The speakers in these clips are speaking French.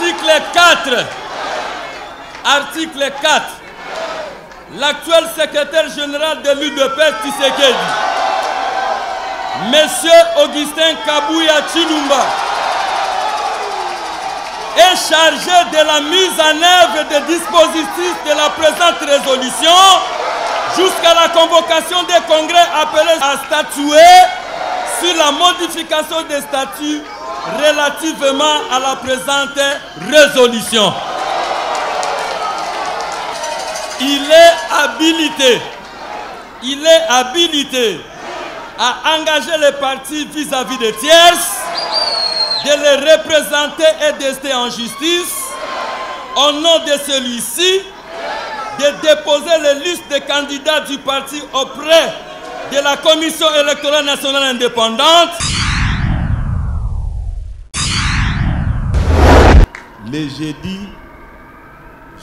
Article 4. Article 4. L'actuel secrétaire général de l'UDPS Tshisekedi, Monsieur Augustin Kabuya Chilumba, est chargé de la mise en œuvre des dispositifs de la présente résolution jusqu'à la convocation des congrès appelés à statuer sur la modification des statuts relativement à la présente résolution. Il est habilité à engager les partis vis-à-vis des tierces, de les représenter et d'ester en justice, au nom de celui-ci, de déposer les listes des candidats du parti auprès de la Commission électorale nationale indépendante. Le jeudi,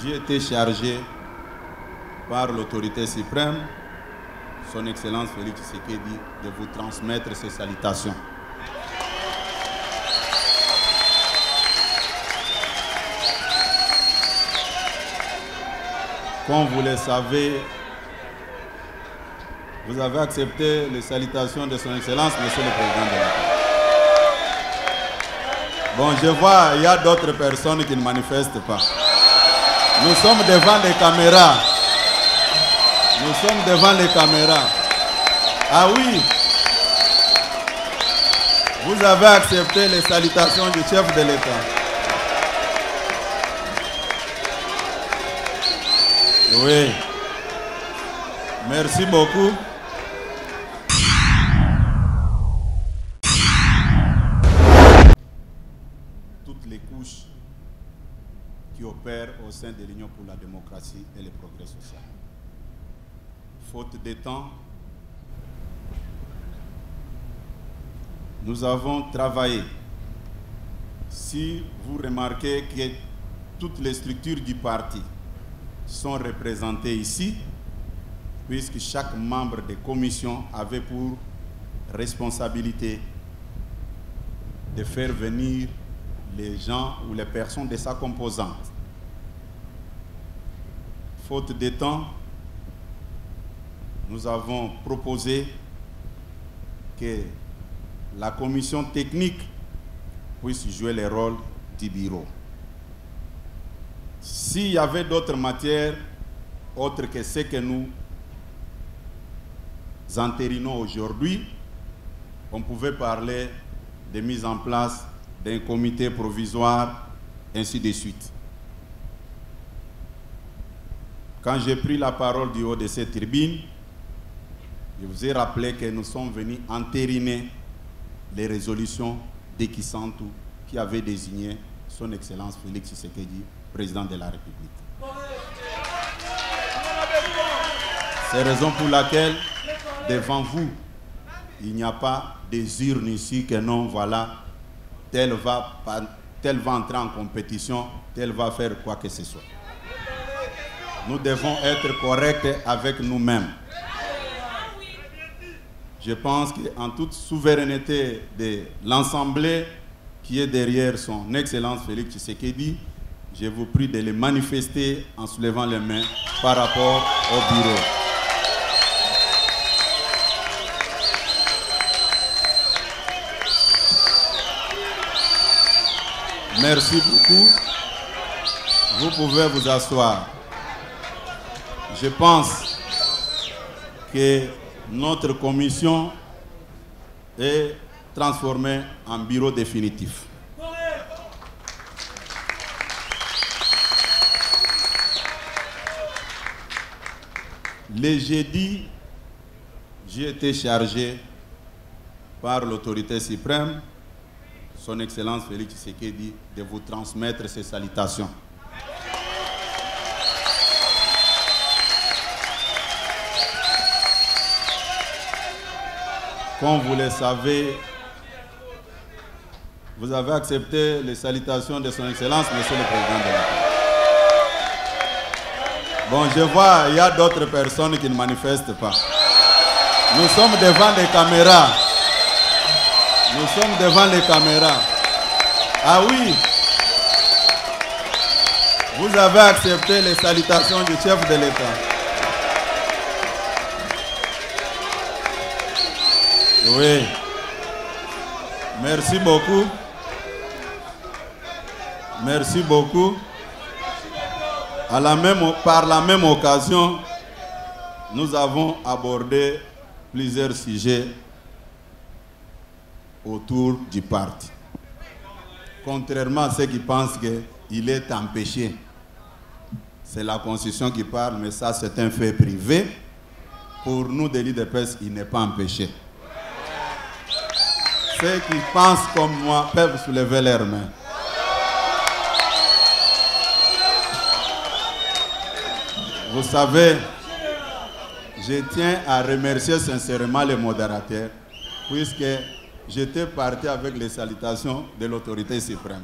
j'ai été chargé par l'autorité suprême, son Excellence Félix Tshisekedi, de vous transmettre ces salutations. Comme vous le savez, vous avez accepté les salutations de son Excellence, Monsieur le Président de la République. Bon, je vois, il y a d'autres personnes qui ne manifestent pas. Nous sommes devant les caméras. Nous sommes devant les caméras. Ah oui, vous avez accepté les salutations du chef de l'État. Oui. Merci beaucoup. Toutes les couches qui opèrent au sein de l'Union pour la démocratie et le progrès social. Faute de temps, nous avons travaillé. Si vous remarquez que toutes les structures du parti sont représentées ici, puisque chaque membre des commissions avait pour responsabilité de faire venir les gens ou les personnes de sa composante. Faute de temps, nous avons proposé que la commission technique puisse jouer le rôle du bureau. S'il y avait d'autres matières autres que ce que nous entérinons aujourd'hui, on pouvait parler de mise en place d'un comité provisoire, ainsi de suite. Quand j'ai pris la parole du haut de cette tribune, je vous ai rappelé que nous sommes venus entériner les résolutions d'Ekisantou qui avait désigné son Excellence Félix Tshisekedi, président de la République. C'est la raison pour laquelle, devant vous, il n'y a pas des urnes ici que non, voilà, tel va entrer en compétition, tel va faire quoi que ce soit. Nous devons être corrects avec nous-mêmes. Je pense qu'en toute souveraineté de l'Assemblée qui est derrière son Excellence Félix Tshisekedi, je vous prie de les manifester en soulevant les mains par rapport au bureau. Merci beaucoup. Vous pouvez vous asseoir. Je pense que notre commission est transformée en bureau définitif. Le jeudi, j'ai été chargé par l'autorité suprême, son Excellence Félix Tshisekedi, de vous transmettre ces salutations. Comme vous le savez, vous avez accepté les salutations de son Excellence, Monsieur le Président de la République. Bon, je vois, il y a d'autres personnes qui ne manifestent pas. Nous sommes devant les caméras. Nous sommes devant les caméras. Ah oui. Vous avez accepté les salutations du chef de l'État. Oui. Merci beaucoup. Merci beaucoup. Par la même occasion, nous avons abordé plusieurs sujets autour du parti. Contrairement à ceux qui pensent qu'il est empêché, c'est la Constitution qui parle, mais ça c'est un fait privé. Pour nous, des leaders de presse, il n'est pas empêché. Ceux qui pensent comme moi peuvent soulever leurs mains. Vous savez, je tiens à remercier sincèrement les modérateurs, puisque j'étais parti avec les salutations de l'autorité suprême.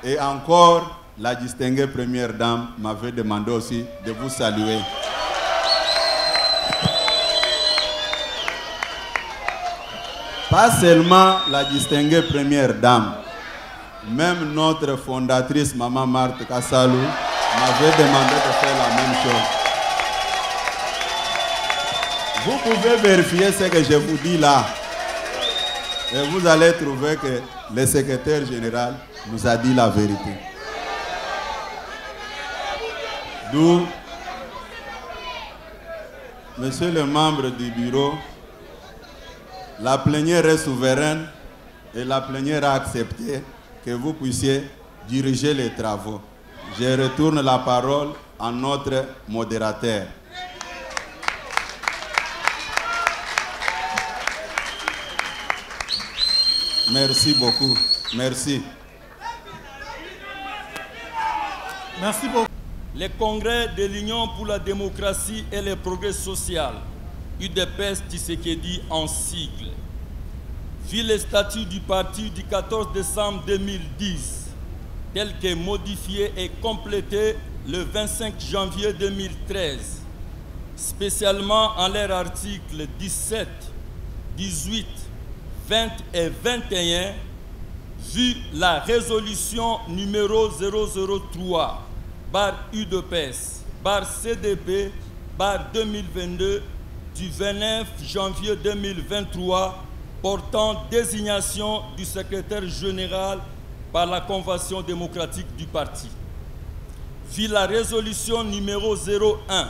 Et encore, la distinguée première dame m'avait demandé aussi de vous saluer. Pas seulement la distinguée première dame, même notre fondatrice, Maman Marthe Kassalou, m'avait demandé de faire la même chose. Vous pouvez vérifier ce que je vous dis là. Et vous allez trouver que le secrétaire général nous a dit la vérité. D'où, monsieur le membre du bureau, la plénière est souveraine et la plénière a accepté que vous puissiez diriger les travaux. Je retourne la parole à notre modérateur. Merci beaucoup. Merci. Merci beaucoup. Le Congrès de l'Union pour la démocratie et le progrès social, UDPS Tshisekedi en sigle, vit le statut du parti du 14 décembre 2010, tel que modifié et complété le 25 janvier 2013, spécialement en leurs articles 17, 18, 20 et 21, vu la résolution numéro 003, UDPS, CDP, 2022, du 29 janvier 2023, portant désignation du secrétaire général par la Convention démocratique du parti. Vu la résolution numéro 01,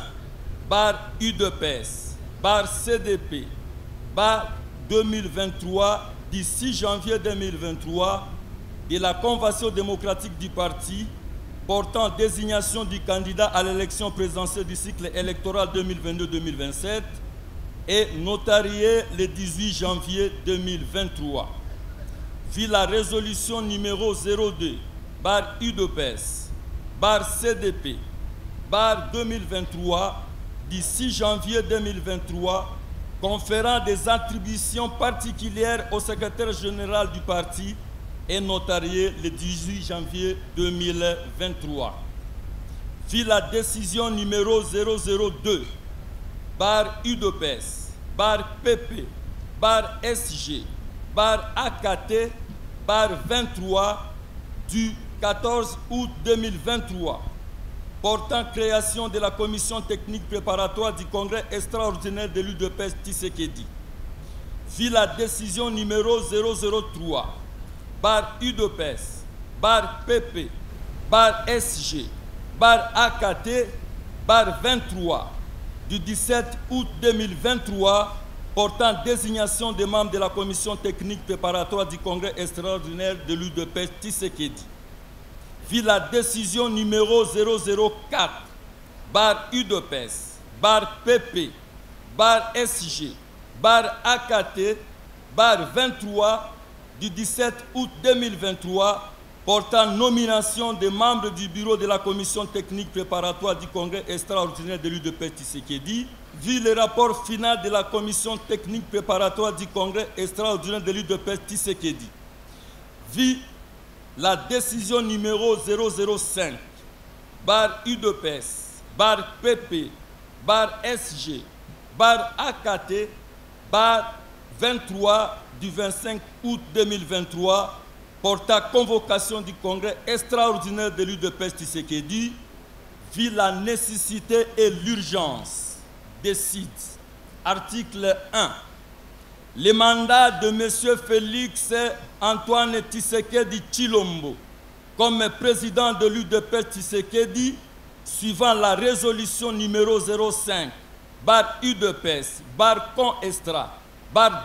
UDPS, CDP, 2023, du 6 janvier 2023, de la Convention démocratique du parti, portant désignation du candidat à l'élection présidentielle du cycle électoral 2022-2027 et notarié le 18 janvier 2023. Vu la résolution numéro 02, UDPS, CDP, 2023, du 6 janvier 2023, conférant des attributions particulières au secrétaire général du parti et notarié le 18 janvier 2023. Vu la décision numéro 002, UDPS, PP, SG, AKT, 23, du 14 août 2023, portant création de la commission technique préparatoire du congrès extraordinaire de l'UDPS Tshisekedi. Vu la décision numéro 003, UDPS, PP, SG, AKT, 23, du 17 août 2023, portant désignation des membres de la commission technique préparatoire du congrès extraordinaire de l'UDPS Tshisekedi. Vu la décision numéro 004, UDPS, PP, SG, AKT, 23, du 17 août 2023, portant nomination des membres du bureau de la commission technique préparatoire du congrès extraordinaire de l'UDPS Tshisekedi, vu le rapport final de la commission technique préparatoire du congrès extraordinaire de l'UDPS Tshisekedi, vu la décision numéro 005, UDPS, PP, SG, AKT, 23, du 25 août 2023, porta convocation du congrès extraordinaire de l'UDPS Tshisekedi, vit la nécessité et l'urgence des sites. Article 1. Le mandat de M. Félix Antoine Tshisekedi Tshilombo comme président de l'UDPS Tshisekedi, suivant la résolution numéro 05, UDPS, CON-ESTRA,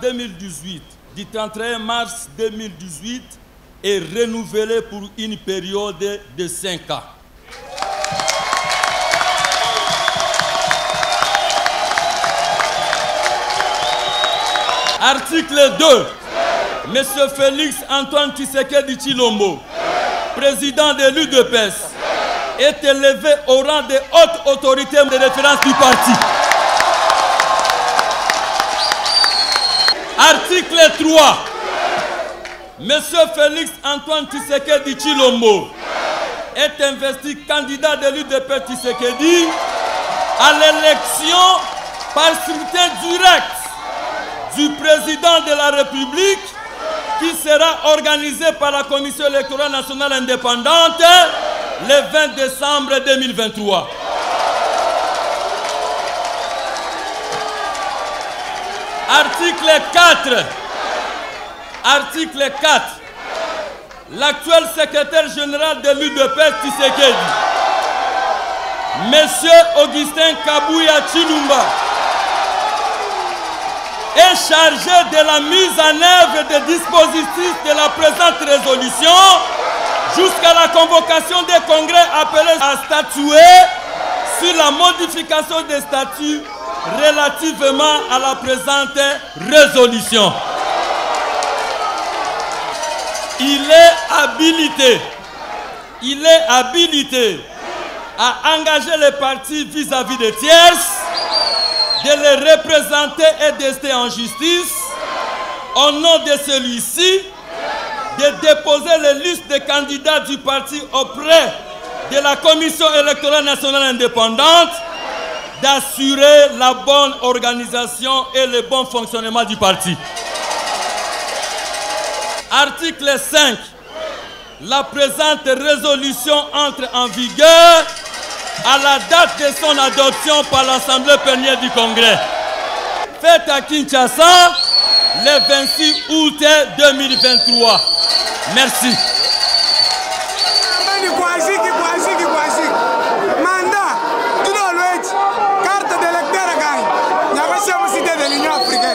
2018, du 31 mars 2018, est renouvelé pour une période de 5 ans. Article 2. M. Félix Antoine Tshisekedi Tshilombo, président de l'UDPS, est élevé au rang de haute autorité de référence du parti. Article 3. M. Félix Antoine Tshisekedi Tshilombo est investi candidat de l'UDPS Tshisekedi à l'élection par scrutin direct du président de la République qui sera organisée par la Commission électorale nationale indépendante le 20 décembre 2023. Article 4. Article 4. L'actuel secrétaire général de l'UDPS Tshisekedi, M. Augustin Kabouya Tshilumba, est chargé de la mise en œuvre des dispositifs de la présente résolution jusqu'à la convocation des congrès appelés à statuer sur la modification des statuts relativement à la présente résolution. Il est habilité à engager les partis vis-à-vis des tierces, de les représenter et d'ester en justice, au nom de celui-ci, de déposer les listes des candidats du parti auprès de la Commission électorale nationale indépendante, d'assurer la bonne organisation et le bon fonctionnement du parti. Article 5. La présente résolution entre en vigueur à la date de son adoption par l'Assemblée plénière du Congrès. Faite à Kinshasa le 26 août 2023. Merci. Mandat, carte d'électeur, de l'Union africaine.